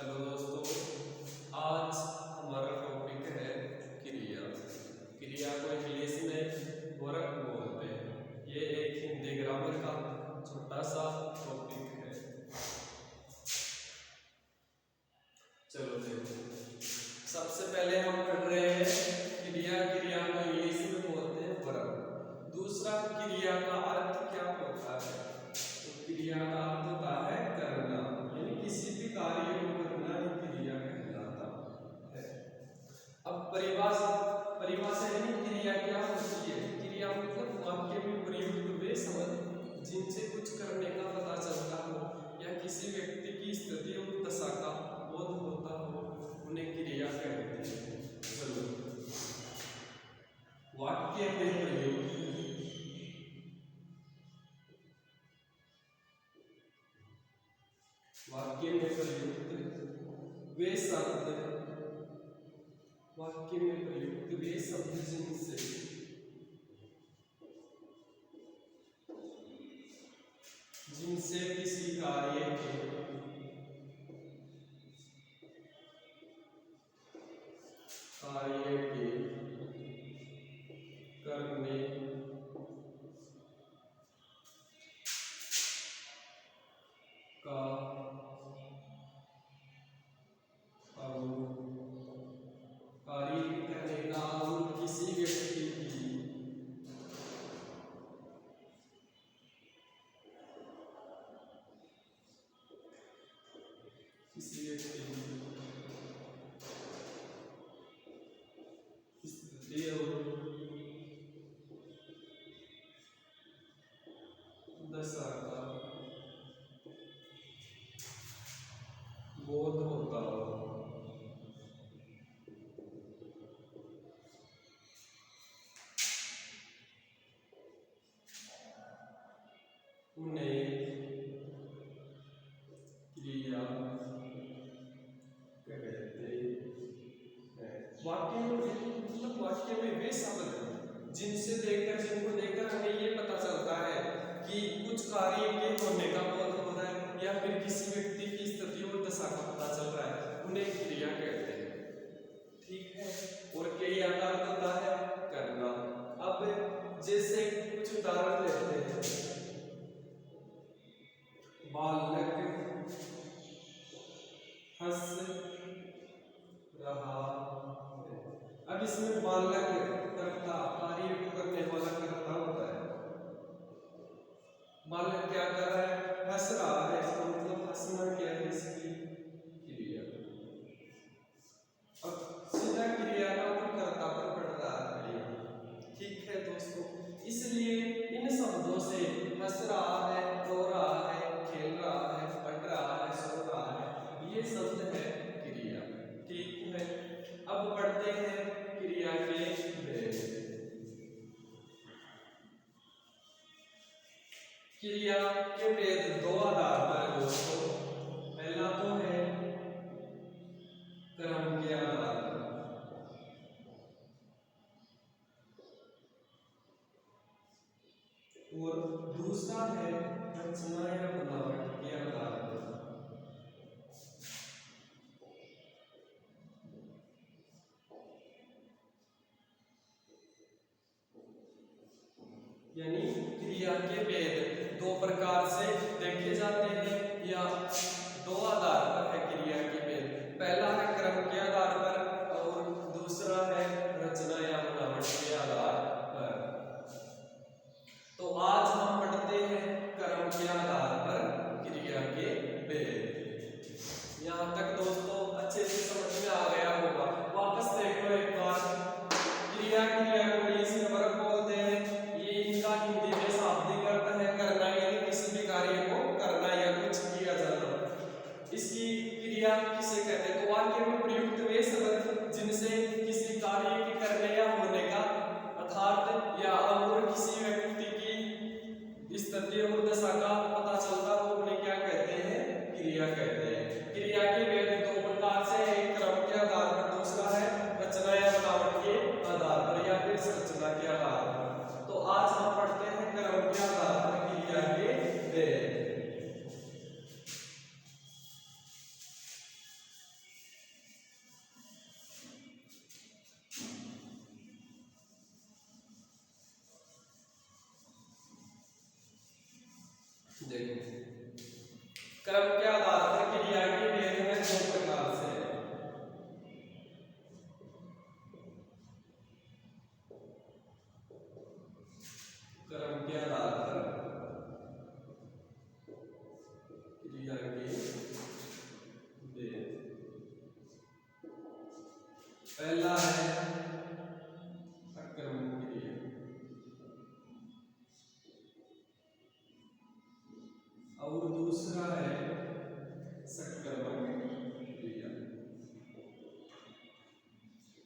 Hello दोस्तों, आज हमारा टॉपिक है क्रिया। क्रिया को इंग्लिश में वर्क बोलते हैं। ये एक हिंदी ग्रामर का छोटा सा टॉपिक है। चलो देखो, सबसे पहले हम पढ़ रहे हैं क्रिया। क्रिया को इंग्लिश में बोलते हैं वर्क। दूसरा, क्रिया का अर्थ क्या होता है? तो क्रिया का अर्थ होता है करना, यानी किसी भी कार्य को करना ही क्रिया कहलाता है। अब परिभाषा यानी क्रिया क्या होती है? क्रिया मतलब वाक्य में प्रयुक्त वे शब्द जिनसे कुछ करने का पता चलता हो या किसी व्यक्ति की स्थिति और दशा का बोध होता हो, उन्हें क्रिया कहते हैं। चलो, वाक्य में प्रयुक्त वाक्य में प्रयुक्त वे शब्द वाक्य में प्रयुक्त वे शब्द जिनसे किसी कार्य के करने का और किसी व्यक्ति की स्थिति और दशा का बोध होता हो, उन्हें क्रिया कहते हैं। वाक्य में मतलब वाक्य में वे शब्द जिनको देखकर हमें ये पता चलता है कि कुछ कार्य के होने का बोध हो रहा है या फिर किसी व्यक्ति की स्थिति और दशा का पता चल रहा है, उन्हें क्रिया कहते हैं। ठीक है। और क्रिया का अर्थ होता है करना। अब जैसे कुछ उदाहरण लेते हैं। बालक हंस रहा है। अब इसमें बालक कर्ता, कार्य को करने वाला कर्ता होता है। बालक क्या कर रहा है? हंस रहा है। इसका मतलब हंसना क्या है? इसकी क्रिया। अब सीधा क्रिया का तो कर्ता पर पड़ रहा है। ठीक है दोस्तों, इसलिए इन शब्दों से हंस रहा है, रो रहा है, खेल रहा है, पढ़ रहा है, सो रहा है, ये शब्द है क्रिया। ठीक है। अब पढ़ते हैं क्रिया के भेद। क्रिया के भेद दो आधार पर दोस्तों। पहला तो है क्रम के आधार पर, और दूसरा है रचना या बनावट के आधार पर। यानी क्रिया के भेद दो प्रकार से देखे जाते हैं या दो आधार पर है क्रिया के भेद। पहला है क्रम के आधार पर और दूसरा है रचना या बनावट के आधार पर। तो आज हम पढ़ते हैं क्रम के आधार पर क्रिया के भेद। यहाँ तक दोस्तों अच्छे से समझ में आ गया होगा। वापस देख लो एक बार। क्रिया को इंग्लिश में वर्ब बोलते हैं। इनका हिंदी में शाब्दिक अर्थ है करना, यानी किसी भी कार्य को करना या कुछ किया जाना। इसकी क्रिया किसे कहते हैं? तो वाक्य में प्रयुक्त वे शब्द जिनसे किसी कार्य के करने या होने का अर्थात या और किसी व्यक्ति की स्थिति और दशा का पता चलता हो, उन्हें क्या कहते हैं? क्रिया कहते हैं। क्रिया के भेद दो प्रकार से, एक क्रम के आधार पर, दूसरा है रचना या बनावट के आधार पर या फिर संरचना के आधार पर। तो आज हम पढ़ते हैं क्रम के आधार पर क्रिया के भेद। देखो क्रम के आधार पर क्रिया के भेद हैं दो प्रकार से। क्रम के आधार पर क्रिया के भेद, पहला है अक्रमक क्रिया और दूसरा है सकर्मक क्रिया।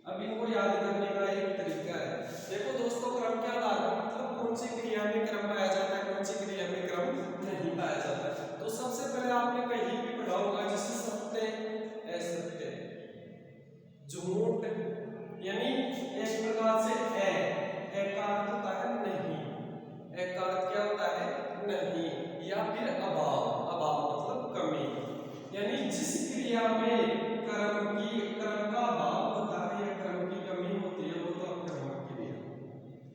अब इनको याद करने का एक तरीका है। देखो दोस्तों, क्रम के आधार पर मतलब कौन सी क्रिया में क्रम पाया जाता है, कौन सी क्रिया में क्रम नहीं पाया जाता है। तो सबसे पहले आपने कहीं भी पढ़ा होगा जैसे सत्य, असत्य, झूठ, यानी एक प्रकार से ए का अर्थ होता है नहीं, ए का अर्थ क्या होता है नहीं, या फिर अभाव, अभाव मतलब कमी, यानी जिस क्रिया में क्रम का अभाव होता है या क्रम की कमी होती है वो तो अक्रमक क्रिया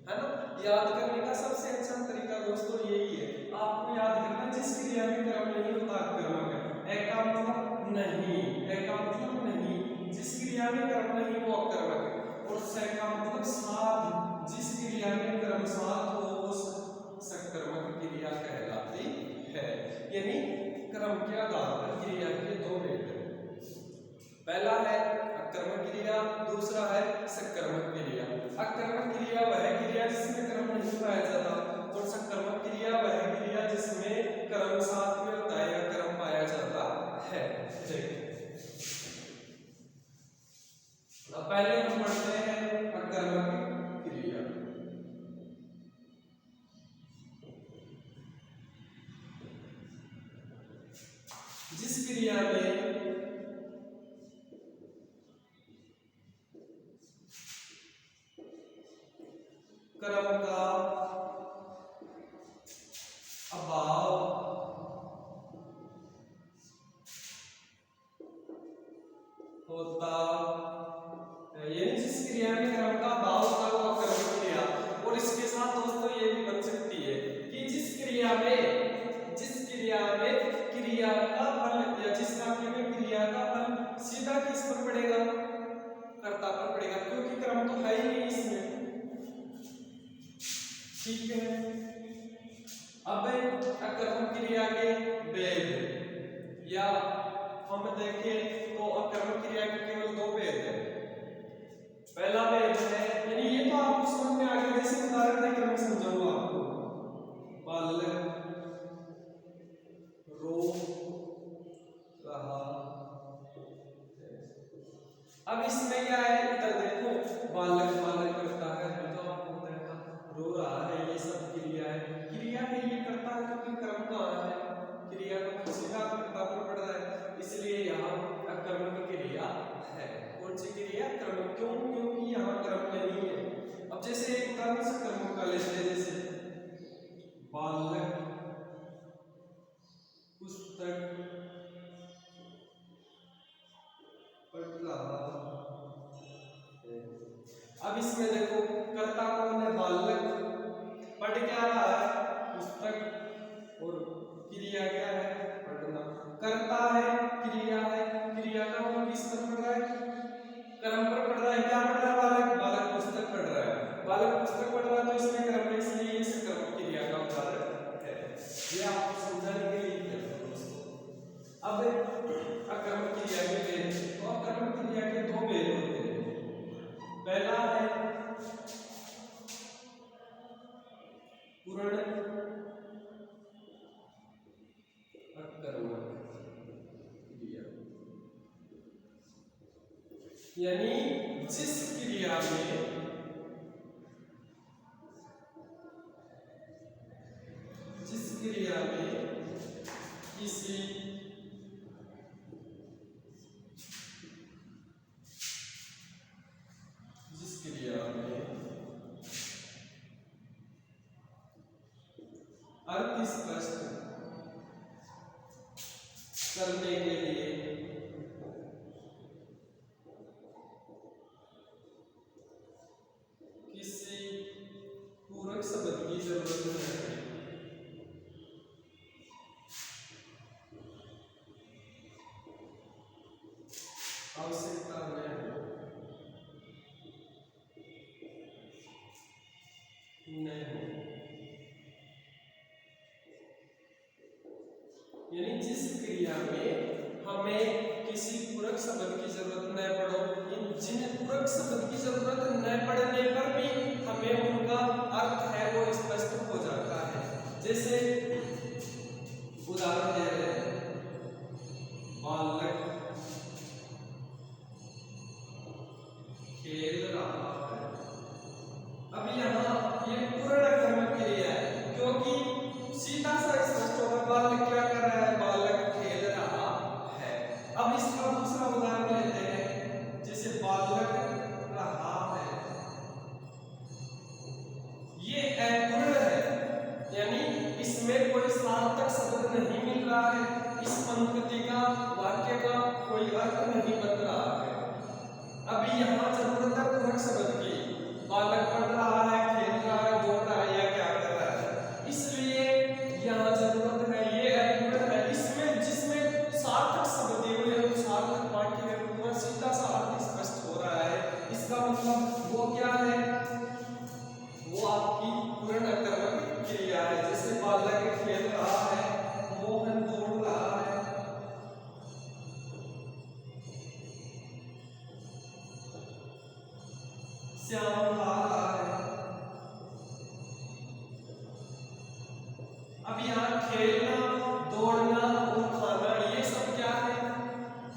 है ना। याद करने का सबसे अच्छा तरीका दोस्तों यही है, आपको याद करना जिस क्रिया में क्रम नहीं होता अक्रमक है। ए का मतलब नहीं, ए का मतलब नहीं, जिस क्रिया में क्रम नहीं वो अक्रमक है। और से का मतलब साथ, जिस क्रिया में क्रम साथ हो वो सकर्मक क्रिया कहलाती है। यानी क्रम के आधार पर क्रिया के दो भेद हैं, पहला है अकर्मक क्रिया, दूसरा है सकर्मक क्रिया। अकर्मक क्रिया वह क्रिया जिसमें क्रम नहीं पाया जाता और सकर्मक क्रिया वह क्रिया जिसमें क्रम साथ में होता है या क्रम पाया जाता है। अब पहले हम पढ़ते हैं अकर्मक क्रिया। जिस क्रिया में क्रम का अभाव होता है, यानी जिस क्रिया में क्रम का अभाव होता है वो अकर्मक क्रिया। और इसके साथ दोस्तों ये भी बन सकती है कि जिस क्रिया में क्रिया का फल या जिस वाक्य में क्रिया का फल सीधा किस पर पड़ेगा, कर्ता पर पड़ेगा, क्योंकि क्रम तो है ही नहीं इसमें। ठीक है, अब अकर्मक क्रिया के भेद या हम देखें तो अकर्मक क्रिया के केवल दो भेद हैं। पहला भेद है, यानी ये तो आपको समझ में आ गया, जैसे उदाहरण देकर मैं समझाऊंगा आपको। बालक रो रहा है। अब इसमें क्या है, इधर देखो, बालक बालक करता है, तो आपको बताया रो रहा है, ये सब क्रिया है, क्रिया है ये करता है, तो फिर क्रम कहाँ है, क्रिया का सीधा कर्ता पर पड़ रहा है, इसलिए यहाँ अकर्मक क्रिया है। कौन सी क्रिया, क्रम, क्यों, क्योंकि यहाँ क्रम नहीं है। अब जैसे एक उदाहरण से कर्मों का लेते हैं, जैसे बालक पुस्तक पढ़ रहा है। अब इसमें देखो कर्ता कौन है, बालक, पढ़ क्या रहा है, पुस्तक, और क्रिया क्या है, पढ़ना। कर्ता है, क्रिया है, क्रिया का मतलब किस पर पढ़ रहा है, क्रम पर पढ़ रहा है। क्या पढ़ रहा है, बालक, बालक पुस्तक पढ़ रहा है, बालक पुस्तक पढ़ रहा है, तो इसमें क्रम है, इसलिए ये सकर्मक क्रिया का उदाहरण है। ये आपको समझाने के लिए किया दोस्तों। अब अकर्मक क्रिया के भेद, तो अकर्मक क्रिया के दो भेद होते हैं। पहला है पूर्ण अकर्मक क्रिया, यानी जिस क्रिया में किसी जिस क्रिया में अर्थ स्पष्ट करने के लिए किसी पूरक शब्द की जरूरत है, आवश्यकता न हो। यानी जिस क्रिया में हमें किसी पूरक शब्द की जरूरत न पड़ो, जिन पूरक शब्द की जरूरत न पड़ने पर भी हमें उनका अर्थ है वो स्पष्ट हो जाता है। जैसे उदाहरण दे रहे हैं, बालक खेल रहा है। अब यहाँ ये पूर्ण कर्म क्रिया है, क्योंकि सीधा सा स्पष्ट होगा बालक क्या कर रहा है, बालक खेल रहा है। अब इसका दूसरा उदाहरण लेते हैं, जैसे बालक रहा है, ये अपूर्ण है, यानी इसमें कोई सार्थक शब्द नहीं मिल रहा है, इस पंक्ति का वाक्य का कोई अर्थ नहीं बन रहा है। अभी यहाँ जरूरत है पूरक शब्द की, बालक पढ़ रहा है, खेल रहा है, दौड़ रहा है या क्या कर रहा है, इसलिए यहाँ जरूरत है, ये अपूर्ण है। इसमें जिसमें सार्थक शब्द दिए हुए हैं, सार्थक वाक्य है, पूरा सीधा सा अर्थ स्पष्ट हो रहा है। इसका मतलब वो क्या है, वो आपकी पूर्ण कर्म क्रिया है। जैसे बालक खेल रहा है, मोहन दौड़ रहा है, श्याम खा रहा है। अब यहाँ खेलना, दौड़ना और खाना ये सब क्या है,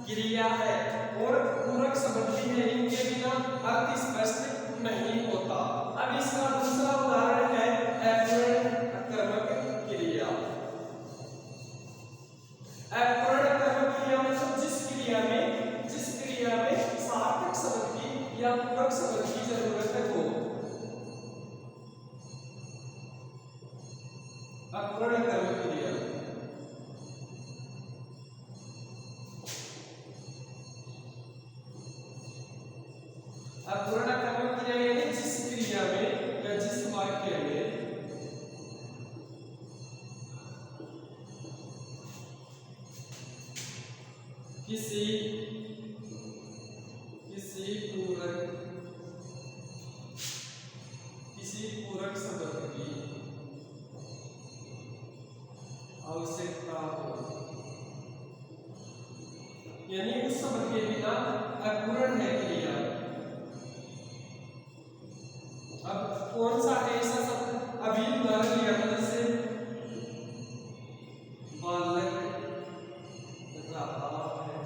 क्रिया है, और पूरक शब्द भी है, इनके बिना अर्थ स्पष्ट नहीं होता। अब इसका दूसरा उदाहरण है अपूर्ण कर्मक क्रिया। अपूर्ण कर्मक क्रिया मतलब जिस क्रिया में सार्थक शब्द की या पूरक शब्द की जरूरत है वो अपूर्ण कर्मक क्रिया। अपूर्ण कर्मक क्रिया यानी जिस क्रिया में या जिस वाक्य में किसी पूरक शब्द की आवश्यकता हो, यानी उस शब्द के बिना अपूर्ण है क्रिया। अब कौन सा है ऐसा शब्द, अभी उदाहरण लिया था, जैसे बालक रहा है,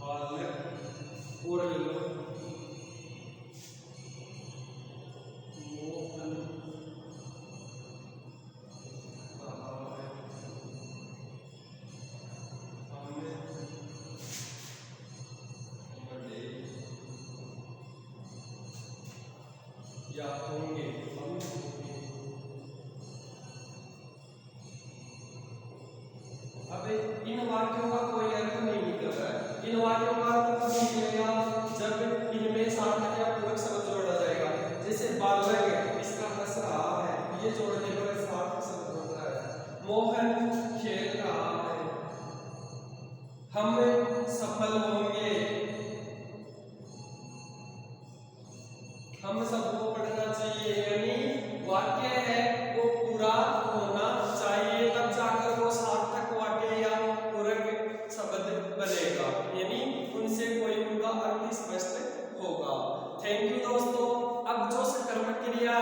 बालक और ले लो मोहन रहा है, हमें बड़े या होंगे, हम होंगे। अब इन वाक्यों का कोई अर्थ नहीं निकल रहा है। इन वाक्यों का अर्थ तब निकलेगा जब इनमें सार्थक या पूरक शब्द जोड़ा जाएगा। जैसे बालक, इसका हंस रहा है, ये जोड़ने पर सार्थक शब्द बन रहा है। मोहन खेल रहा है, हम सफल होंगे, हम सबको पढ़ना चाहिए, यानी वाक्य है वो पूरा होना चाहिए, तब जाकर वो सार्थक वाक्य या पूरक शब्द बनेगा, यानी उनसे कोई उनका अर्थ स्पष्ट होगा। थैंक यू दोस्तों। अब जो सकर्मक क्रिया